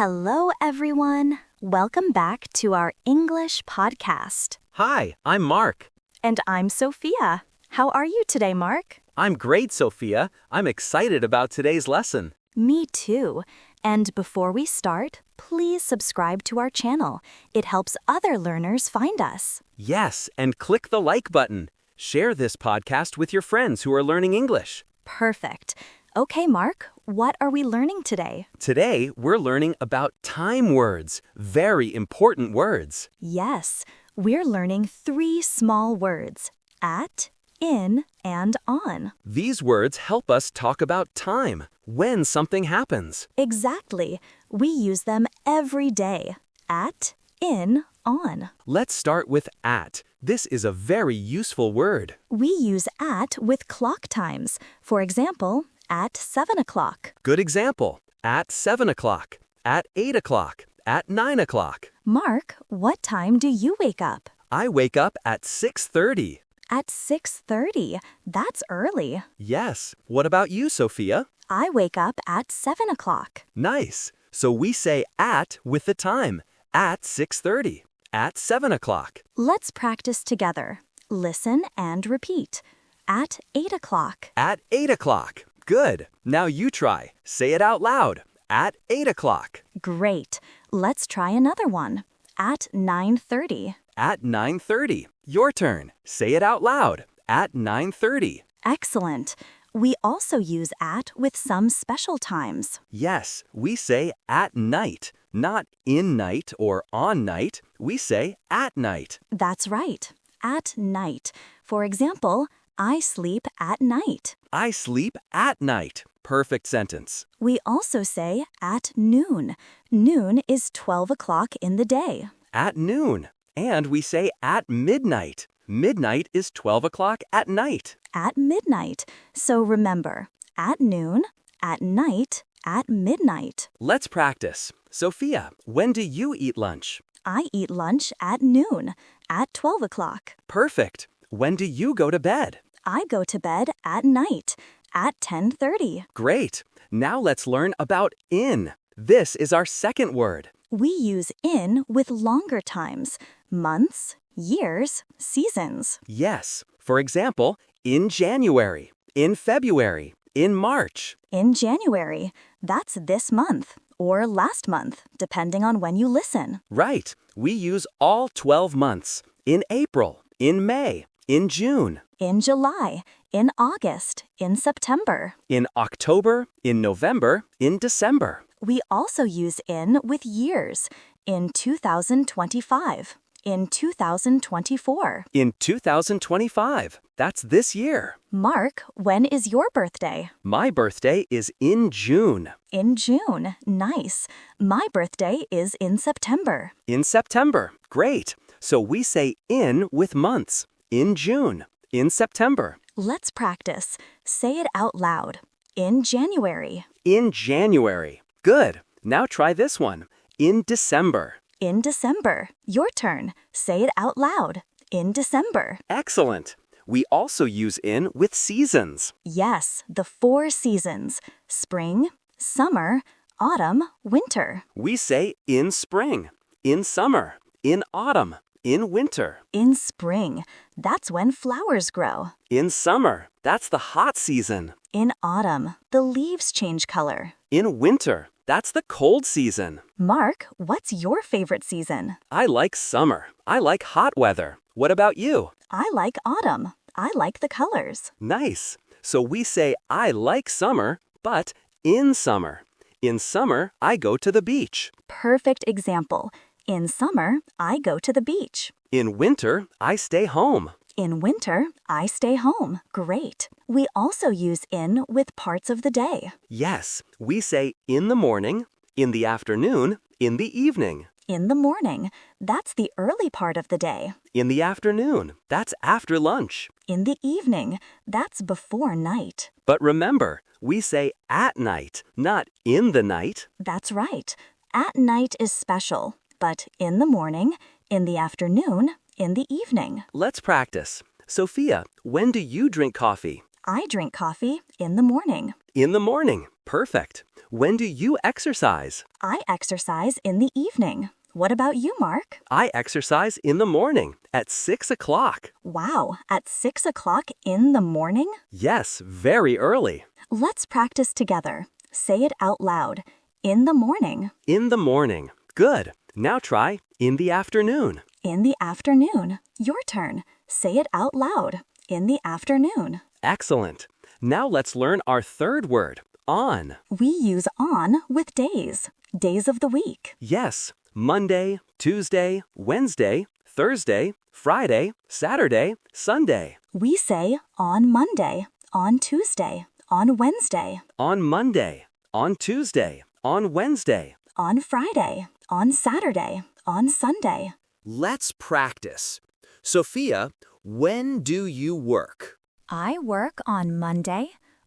Hello, everyone. Welcome back to our English podcast. Hi, I'm Mark. And I'm Sophia. How are you today, Mark? I'm great, Sophia. I'm excited about today's lesson. Me too. And before we start, please subscribe to our channel. It helps other learners find us. Yes, and click the like button. Share this podcast with your friends who are learning English. Perfect. Okay, Mark, what are we learning today? Today, we're learning about time words, very important words. Yes, we're learning 3 small words: at, in, and on. These words help us talk about time, when something happens. Exactly. We use them every day. At, in, on. Let's start with at. This is a very useful word. We use at with clock times. For example, at 7 o'clock. Good example. At 7 o'clock, at 8 o'clock, at 9 o'clock. Mark, what time do you wake up? I wake up at 6:30. At 6:30. That's early. Yes. What about you, Sophia? I wake up at 7 o'clock. Nice. So we say at with the time. At 6:30. At 7 o'clock. Let's practice together. Listen and repeat. At 8 o'clock. At 8 o'clock. Good. Now you try. Say it out loud. At 8 o'clock. Great. Let's try another one. At 9:30. At 9:30. Your turn. Say it out loud. At 9:30. Excellent. We also use at with some special times. Yes, we say at night. Not in night or on night. We say at night. That's right. At night. For example, I sleep at night. I sleep at night. Perfect sentence. We also say at noon. Noon is 12 o'clock in the day. At noon. And we say at midnight. Midnight is 12 o'clock at night. At midnight. So remember, at noon, at night, at midnight. Let's practice. Sophia, when do you eat lunch? I eat lunch at noon, at 12 o'clock. Perfect. When do you go to bed? I go to bed at night, at 10:30. Great. Now let's learn about in. This is our second word. We use in with longer times: months, years, seasons. Yes. For example, in January, in February, in March. In January, that's this month, or last month, depending on when you listen. Right. We use all 12 months. In April, in May, in June. In July, in August, in September. In October, in November, in December. We also use in with years: in 2025, in 2024. In 2025. That's this year. Mark, when is your birthday? My birthday is in June. In June. Nice. My birthday is in September. In September. Great. So we say in with months. In June. In September. Let's practice. Say it out loud. In January. In January. Good. Now try this one. In December. In December. Your turn. Say it out loud. In December. Excellent. We also use in with seasons. Yes, the 4 seasons: spring, summer, autumn, winter. We say in spring, in summer, in autumn, in winter. In spring, that's when flowers grow. In summer, that's the hot season. In autumn, the leaves change color. In winter, that's the cold season. Mark, what's your favorite season? I like summer. I like hot weather. What about you? I like autumn. I like the colors. Nice. So we say I like summer, but in summer. In summer, I go to the beach. Perfect example. In summer, I go to the beach. In winter, I stay home. In winter, I stay home. Great. We also use in with parts of the day. Yes, we say in the morning, in the afternoon, in the evening. In the morning, that's the early part of the day. In the afternoon, that's after lunch. In the evening, that's before night. But remember, we say at night, not in the night. That's right. At night is special, but in the morning, in the afternoon, in the evening. Let's practice. Sophia, when do you drink coffee? I drink coffee in the morning. In the morning. Perfect. When do you exercise? I exercise in the evening. What about you, Mark? I exercise in the morning at 6 o'clock. Wow, at 6 o'clock in the morning? Yes, very early. Let's practice together. Say it out loud. In the morning. In the morning. Good. Now try in the afternoon. In the afternoon. Your turn. Say it out loud. In the afternoon. Excellent. Now let's learn our third word, on. We use on with days. Days of the week. Yes, Monday, Tuesday, Wednesday, Thursday, Friday, Saturday, Sunday. We say on Monday, on Tuesday, on Wednesday, On Monday, on Tuesday, on Wednesday. on Friday, on Saturday, on Sunday. Let's practice. Sophia, when do you work? I work on Monday,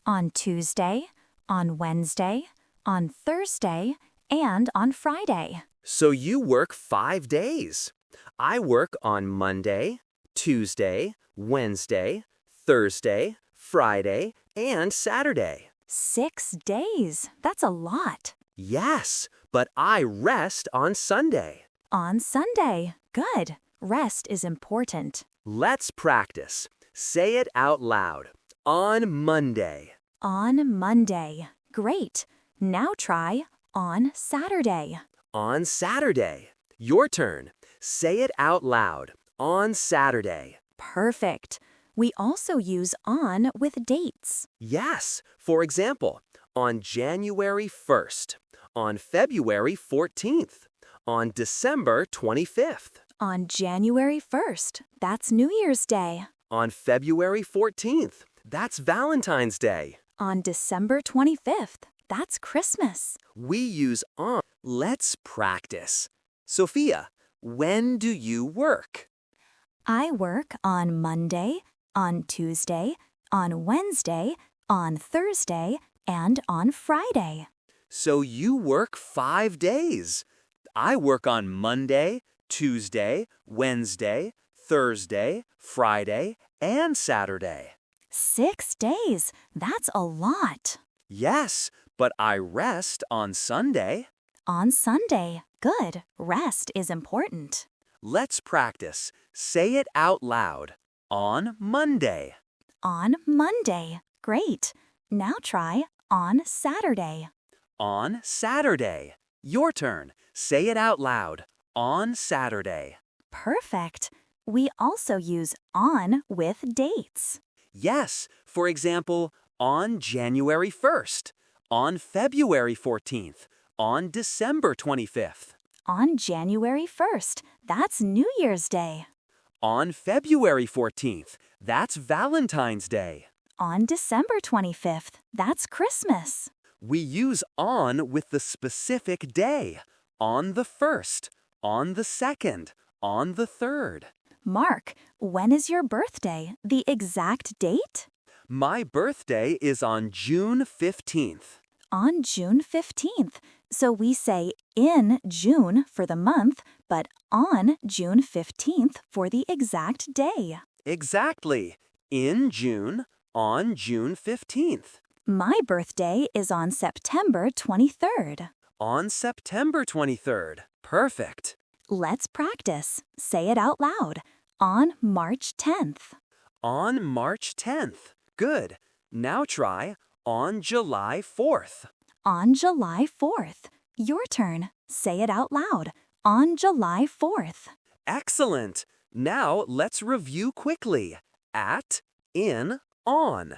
on Tuesday, on Wednesday, on Thursday, and on Friday. So you work 5 days. I work on Monday, Tuesday, Wednesday, Thursday, Friday, and Saturday. 6 days. That's a lot. Yes, but I rest on Sunday. On Sunday. Good. Rest is important. Let's practice. Say it out loud. On Monday. On Monday. Great. Now try on Saturday. On Saturday. Your turn. Say it out loud. On Saturday. Perfect. We also use on with dates. Yes. For example, on January 1st, on February 14th, on December 25th, On January 1st. That's New Year's Day. on February 14th. That's Valentine's Day. On December 25th. That's Christmas. We use on. Let's practice. Sophia, when do you work? I work on Monday, on Tuesday, on Wednesday, on Thursday, and on Friday. So you work 5 days. I work on Monday, Tuesday, Wednesday, Thursday, Friday, and Saturday. 6 days. That's a lot. Yes, but I rest on Sunday. On Sunday. Good. Rest is important. Let's practice. Say it out loud. On Monday. On Monday. Great. Now try on Saturday. On Saturday. Your turn. Say it out loud. On Saturday. Perfect. We also use on with dates. Yes, for example, on January 1st, on February 14th, on December 25th, On January 1st. That's New Year's Day. on February 14th, that's Valentine's Day. On December 25th. That's Christmas. We use on with the specific day, on the 1st, on the 2nd, on the 3rd. Mark, when is your birthday? The exact date? My birthday is on June 15th. On June 15th. So we say in June for the month, but on June 15th for the exact day. Exactly. In June, on June 15th. My birthday is on September 23rd. On September 23rd. Perfect. Let's practice. Say it out loud. On March 10th. On March 10th. Good. Now try on July 4th. On July 4th. Your turn. Say it out loud. On July 4th. Excellent. Now let's review quickly. At, in, on.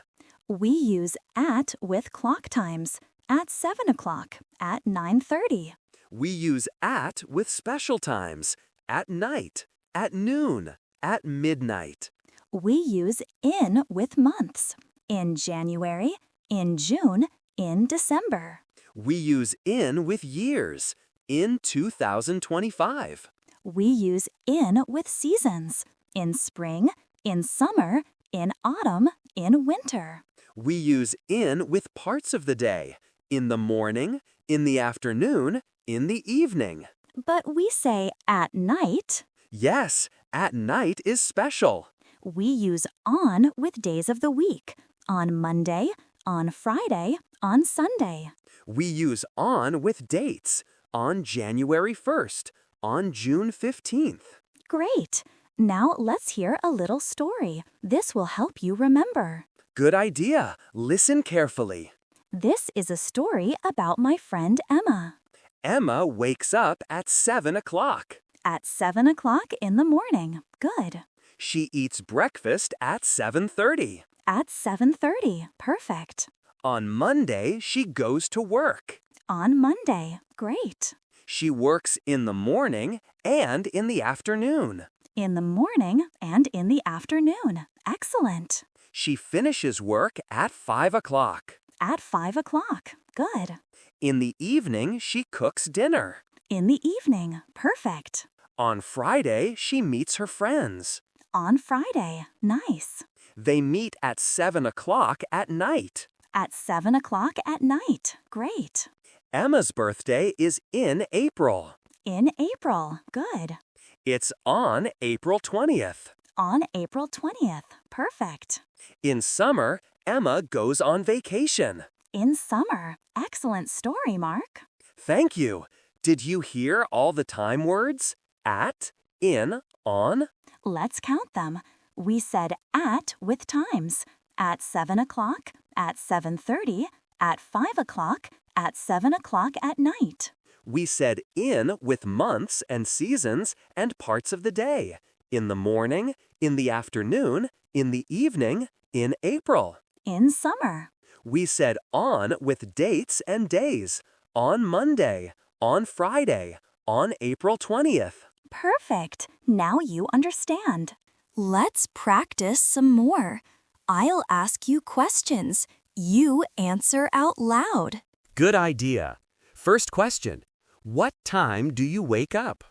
We use at with clock times. At 7 o'clock. At 9:30. We use at with special times. At night, at noon, at midnight. We use in with months. In January, in June, in December. We use in with years. In 2025. We use in with seasons. In spring, in summer, in autumn, in winter. We use in with parts of the day. In the morning, in the afternoon, in the evening. But we say at night. Yes, at night is special. We use on with days of the week. On Monday, on Friday, on Sunday. We use on with dates. On January 1st. On June 15th. Great! Now let's hear a little story. This will help you remember. Good idea. Listen carefully. This is a story about my friend Emma. Emma wakes up at 7 o'clock. At 7 o'clock in the morning. Good. She eats breakfast at 7:30. At 7:30. Perfect. On Monday, she goes to work. On Monday. Great. She works in the morning and in the afternoon. In the morning and in the afternoon. Excellent. She finishes work at 5 o'clock. At 5 o'clock. Good. In the evening, she cooks dinner. In the evening. Perfect. On Friday, she meets her friends. On Friday. Nice. They meet at 7 o'clock at night. At 7 o'clock at night. Great. Emma's birthday is in April. In April. Good. It's on April 20th. On April 20th. Perfect. In summer, Emma goes on vacation. In summer. Excellent story, Mark. Thank you. Did you hear all the time words? At, in, on? Let's count them. We said at with times. At 7 o'clock, at 7:30, at 5 o'clock, at 7 o'clock at night. We said in with months and seasons and parts of the day. In the morning, in the afternoon, in the evening, in April. In summer. We said on with dates and days. On Monday, on Friday, on April 20th. Perfect. Now you understand. Let's practice some more. I'll ask you questions. You answer out loud. Good idea. First question. What time do you wake up?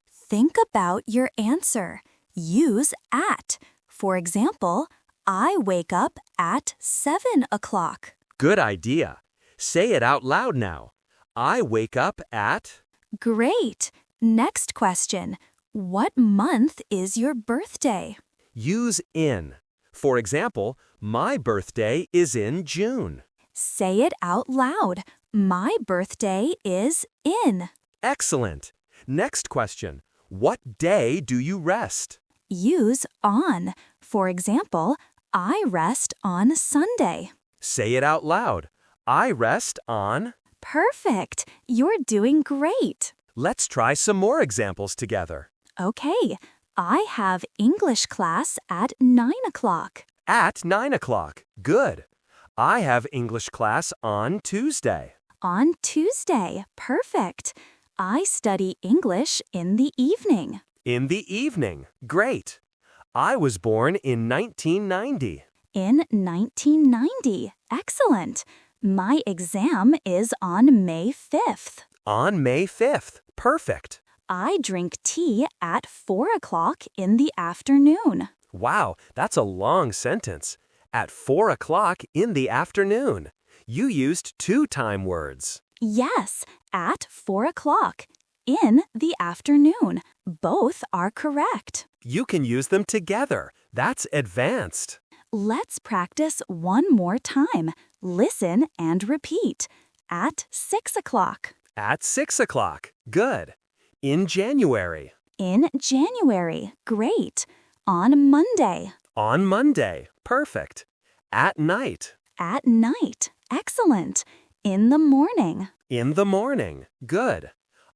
Think about your answer. Use at. For example, I wake up at 7 o'clock. Good idea. Say it out loud now. I wake up at... Great. Next question. What month is your birthday? Use in. For example, my birthday is in June. Say it out loud. My birthday is in. Excellent. Next question. What day do you rest? Use on. For example, I rest on Sunday. Say it out loud. I rest on... Perfect. You're doing great. Let's try some more examples together. Okay. I have English class at 9 o'clock. At 9 o'clock. Good. I have English class on Tuesday. On Tuesday. Perfect. I study English in the evening. In the evening. Great. I was born in 1990. In 1990. Excellent. My exam is on May 5th. On May 5th. Perfect. I drink tea at 4 o'clock in the afternoon. Wow, that's a long sentence. At 4 o'clock in the afternoon. You used two time words. Yes, at 4 o'clock. In the afternoon. Both are correct. You can use them together. That's advanced. Let's practice one more time. Listen and repeat. At 6 o'clock. At 6 o'clock. Good. In January. In January. Great. On Monday. On Monday. Perfect. At night. At night. Excellent. In the morning. In the morning. Good.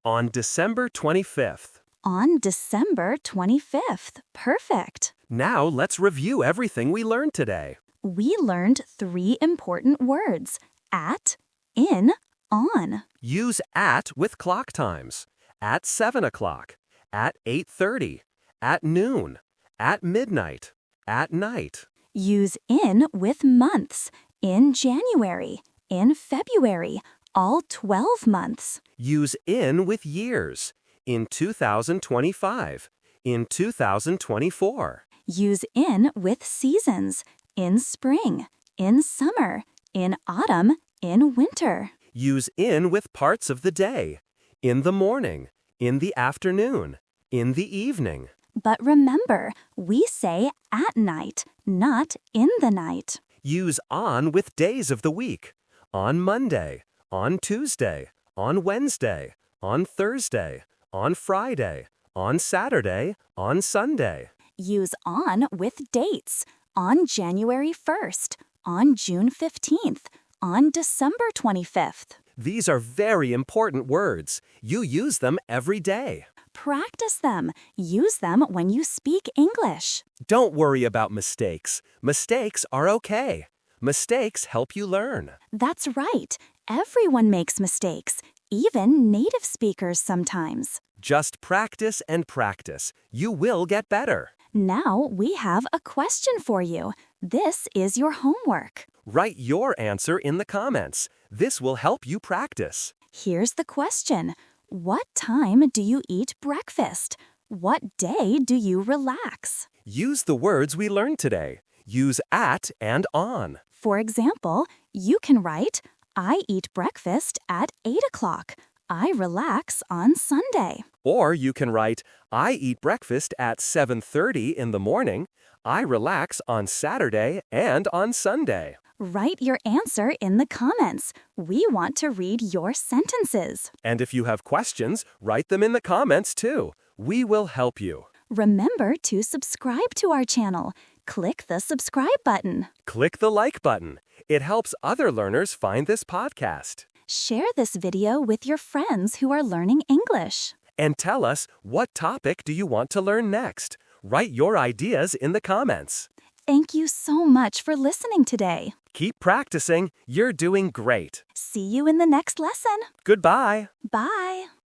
On December 25th. On December 25th. Perfect. Now let's review everything we learned today. We learned 3 important words. At, in, on. Use at with clock times. At 7 o'clock. At 8:30. At noon. At midnight. At night. Use in with months. In January. In February. All 12 months. Use in with years. In 2025. In 2024. Use in with seasons. In spring. In summer. In autumn. In winter. Use in with parts of the day. In the morning. In the afternoon. In the evening. But remember, we say at night, not in the night. Use on with days of the week. on Monday, on Tuesday, on Wednesday, on Thursday, on Friday, on Saturday, on Sunday. Use on with dates. On January 1st, on June 15th, on December 25th. These are very important words. You use them every day. Practice them. Use them when you speak English. Don't worry about mistakes. Mistakes are okay. Mistakes help you learn. That's right. Everyone makes mistakes, even native speakers sometimes. Just practice and practice. You will get better. Now we have a question for you. This is your homework. Write your answer in the comments. This will help you practice. Here's the question. What time do you eat breakfast? What day do you relax? Use the words we learned today. Use at and on. For example, you can write, I eat breakfast at 8 o'clock. I relax on Sunday. Or you can write, I eat breakfast at 7:30 in the morning. I relax on Saturday and on Sunday. Write your answer in the comments. We want to read your sentences. And if you have questions, write them in the comments too. We will help you. Remember to subscribe to our channel. Click the subscribe button. Click the like button. It helps other learners find this podcast. Share this video with your friends who are learning English. And tell us, what topic do you want to learn next? Write your ideas in the comments. Thank you so much for listening today. Keep practicing. You're doing great. See you in the next lesson. Goodbye. Bye.